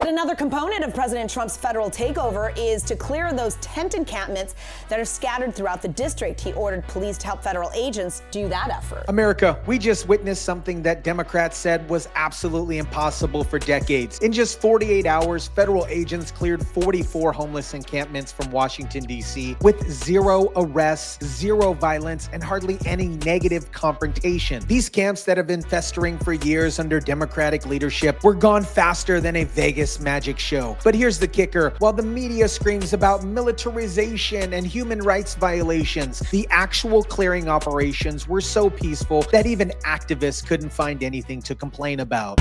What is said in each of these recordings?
Yet another component of President Trump's federal takeover is to clear those tent encampments that are scattered throughout the district. He ordered police to help federal agents do that effort. America, we just witnessed something that Democrats said was absolutely impossible for decades. In just 48 hours, federal agents cleared 44 homeless encampments from Washington, D.C. with 0 arrests, 0 violence, and hardly any negative confrontation. These camps that have been festering for years under Democratic leadership were gone faster than a Vegas magic show. But here's the kicker. While the media screams about militarization and human rights violations, the actual clearing operations were so peaceful that even activists couldn't find anything to complain about.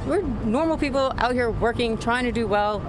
We're normal people out here working, trying to do well.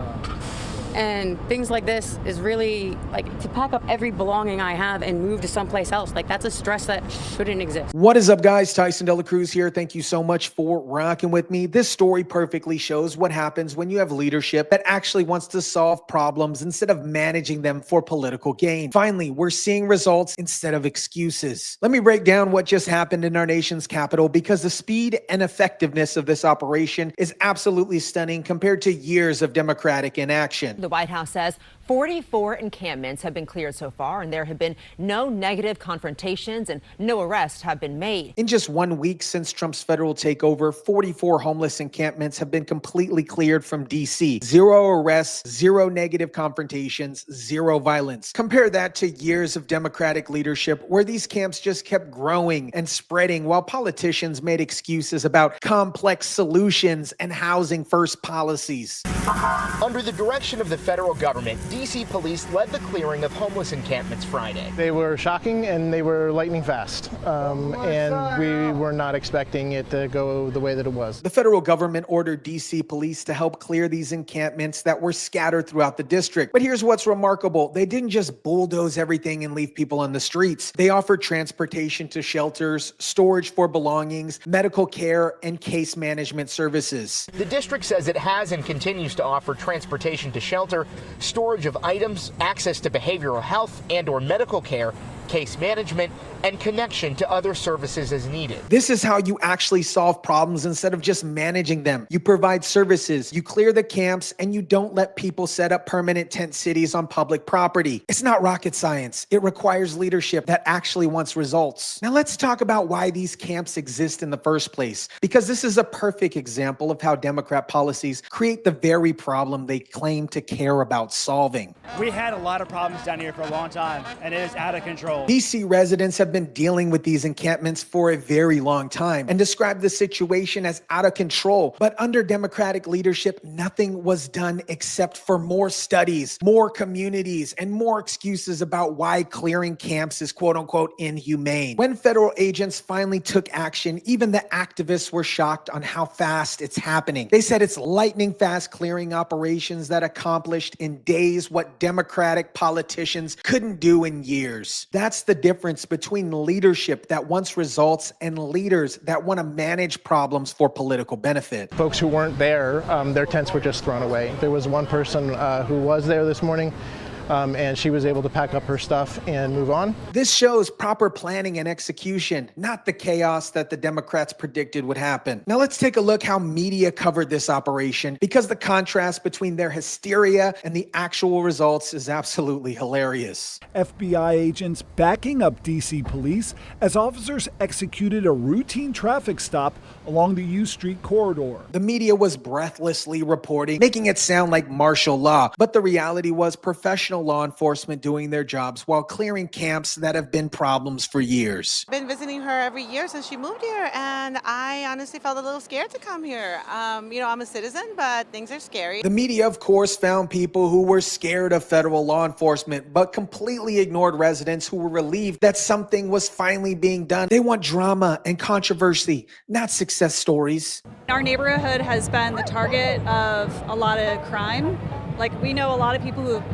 And things like this is really like to pack up every belonging I have and move to someplace else. Like that's a stress that shouldn't exist. What is up, guys? Tyson Dela Cruz here. Thank you so much for rocking with me. This story perfectly shows what happens when you have leadership that actually wants to solve problems instead of managing them for political gain. Finally, we're seeing results instead of excuses. Let me break down what just happened in our nation's capital because the speed and effectiveness of this operation is absolutely stunning compared to years of Democratic inaction. The White House says 44 encampments have been cleared so far, and there have been no negative confrontations and no arrests have been made. In just 1 week since Trump's federal takeover, 44 homeless encampments have been completely cleared from D.C. 0 arrests, 0 negative confrontations, 0 violence. Compare that to years of Democratic leadership where these camps just kept growing and spreading while politicians made excuses about complex solutions and housing first policies. Under the direction of the federal government, D.C. police led the clearing of homeless encampments Friday. They were shocking and they were lightning fast, and we were not expecting it to go the way that it was. The federal government ordered D.C. police to help clear these encampments that were scattered throughout the district. But here's what's remarkable. They didn't just bulldoze everything and leave people on the streets. They offered transportation to shelters, storage for belongings, medical care, and case management services. The district says it has and continues to offer transportation to shelter, storage of items, access to behavioral health and/or medical care, case management, and connection to other services as needed. This is how you actually solve problems instead of just managing them. You provide services, you clear the camps, and you don't let people set up permanent tent cities on public property. It's not rocket science. It requires leadership that actually wants results. Now let's talk about why these camps exist in the first place, because this is a perfect example of how Democrat policies create the very problem they claim to care about solving. We had a lot of problems down here for a long time, and it is out of control. DC residents have been dealing with these encampments for a very long time and describe the situation as out of control. But under Democratic leadership, nothing was done except for more studies, more communities, and more excuses about why clearing camps is quote unquote inhumane. When federal agents finally took action, even the activists were shocked on how fast it's happening. They said it's lightning fast clearing operations that accomplished in days what Democratic politicians couldn't do in years. That's the difference between leadership that wants results and leaders that want to manage problems for political benefit. Folks who weren't there, their tents were just thrown away. There was one person who was there this morning, and she was able to pack up her stuff and move on. This shows proper planning and execution, not the chaos that the Democrats predicted would happen. Now let's take a look how media covered this operation, because the contrast between their hysteria and the actual results is absolutely hilarious. FBI agents backing up D.C. police as officers executed a routine traffic stop along the U Street corridor. The media was breathlessly reporting, making it sound like martial law, but the reality was professional law enforcement doing their jobs while clearing camps that have been problems for years. I've been visiting her every year since she moved here, and I honestly felt a little scared to come here. I'm a citizen, but things are scary. The media, of course, found people who were scared of federal law enforcement, but completely ignored residents who were relieved that something was finally being done. They want drama and controversy, not success stories. Our neighborhood has been the target of a lot of crime. Like, we know a lot of people who have,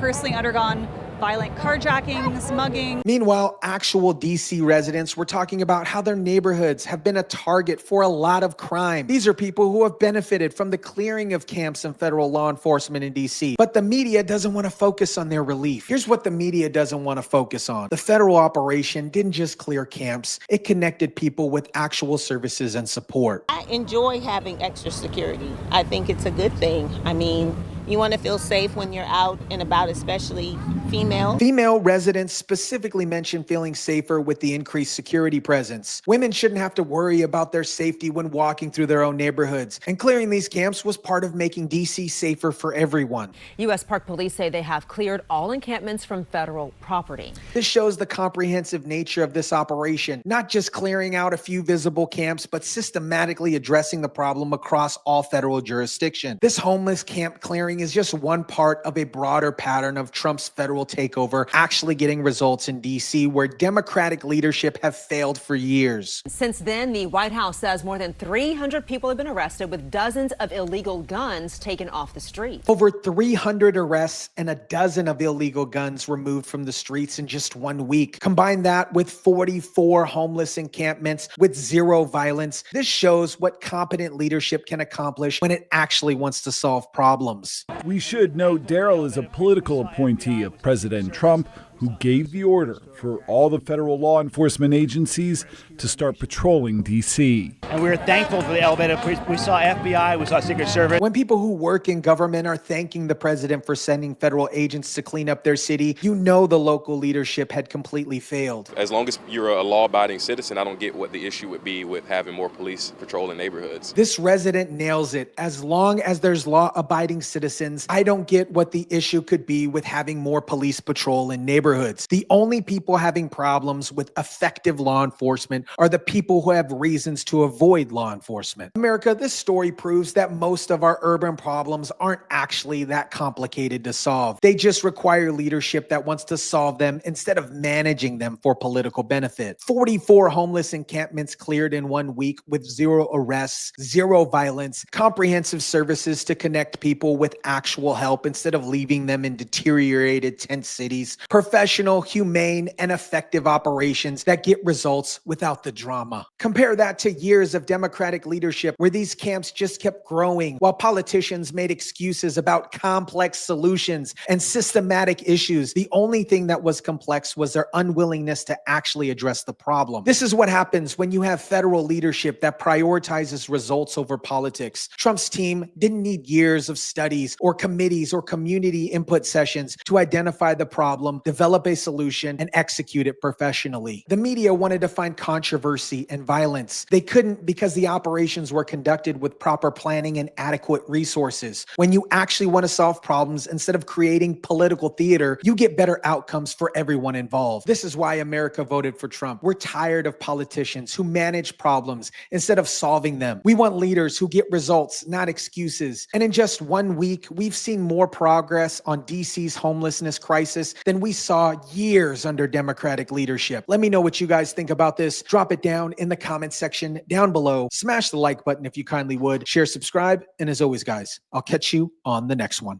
personally undergone violent carjackings, mugging. Meanwhile, actual DC residents were talking about how their neighborhoods have been a target for a lot of crime. These are people who have benefited from the clearing of camps and federal law enforcement in DC. But the media doesn't want to focus on their relief. Here's what the media doesn't want to focus on. The federal operation didn't just clear camps, it connected people with actual services and support. I enjoy having extra security. I think it's a good thing. I mean, you want to feel safe when you're out and about, especially female. Female residents specifically mentioned feeling safer with the increased security presence. Women shouldn't have to worry about their safety when walking through their own neighborhoods. And clearing these camps was part of making DC safer for everyone. U.S. Park Police say they have cleared all encampments from federal property. This shows the comprehensive nature of this operation, not just clearing out a few visible camps, but systematically addressing the problem across all federal jurisdiction. This homeless camp clearing is just one part of a broader pattern of Trump's federal takeover actually getting results in D.C., where Democratic leadership have failed for years. Since then, the White House says more than 300 people have been arrested with dozens of illegal guns taken off the streets. Over 300 arrests and a dozen of illegal guns removed from the streets in just 1 week. Combine that with 44 homeless encampments with zero violence. This shows what competent leadership can accomplish when it actually wants to solve problems. We should note Darrell is a political appointee of President Trump, who gave the order for all the federal law enforcement agencies to start patrolling D.C. And we were thankful for the elevated. We saw FBI, we saw Secret Service. When people who work in government are thanking the president for sending federal agents to clean up their city, you know the local leadership had completely failed. As long as you're a law-abiding citizen, I don't get what the issue would be with having more police patrolling neighborhoods. This resident nails it. As long as there's law-abiding citizens, I don't get what the issue could be with having more police patrol in neighborhoods. The only people having problems with effective law enforcement are the people who have reasons to avoid law enforcement. America, this story proves that most of our urban problems aren't actually that complicated to solve. They just require leadership that wants to solve them instead of managing them for political benefit. 44 homeless encampments cleared in 1 week with zero arrests, zero violence, comprehensive services to connect people with actual help instead of leaving them in deteriorated tent cities, professional, humane, and effective operations that get results without the drama. Compare that to years of Democratic leadership where these camps just kept growing while politicians made excuses about complex solutions and systematic issues. The only thing that was complex was their unwillingness to actually address the problem. This is what happens when you have federal leadership that prioritizes results over politics. Trump's team didn't need years of studies or committees or community input sessions to identify the problem, develop a solution, and execute it professionally. The media wanted to find controversy and violence. They couldn't because the operations were conducted with proper planning and adequate resources. When you actually want to solve problems instead of creating political theater, you get better outcomes for everyone involved. This is why America voted for Trump. We're tired of politicians who manage problems instead of solving them. We want leaders who get results, not excuses. And in just 1 week, we've seen more progress on DC's homelessness crisis than we saw years under Democratic leadership. Let me know what you guys think about this. Drop it down in the comment section down below. Smash the like button if you kindly would. Share, subscribe, and as always, guys, I'll catch you on the next one.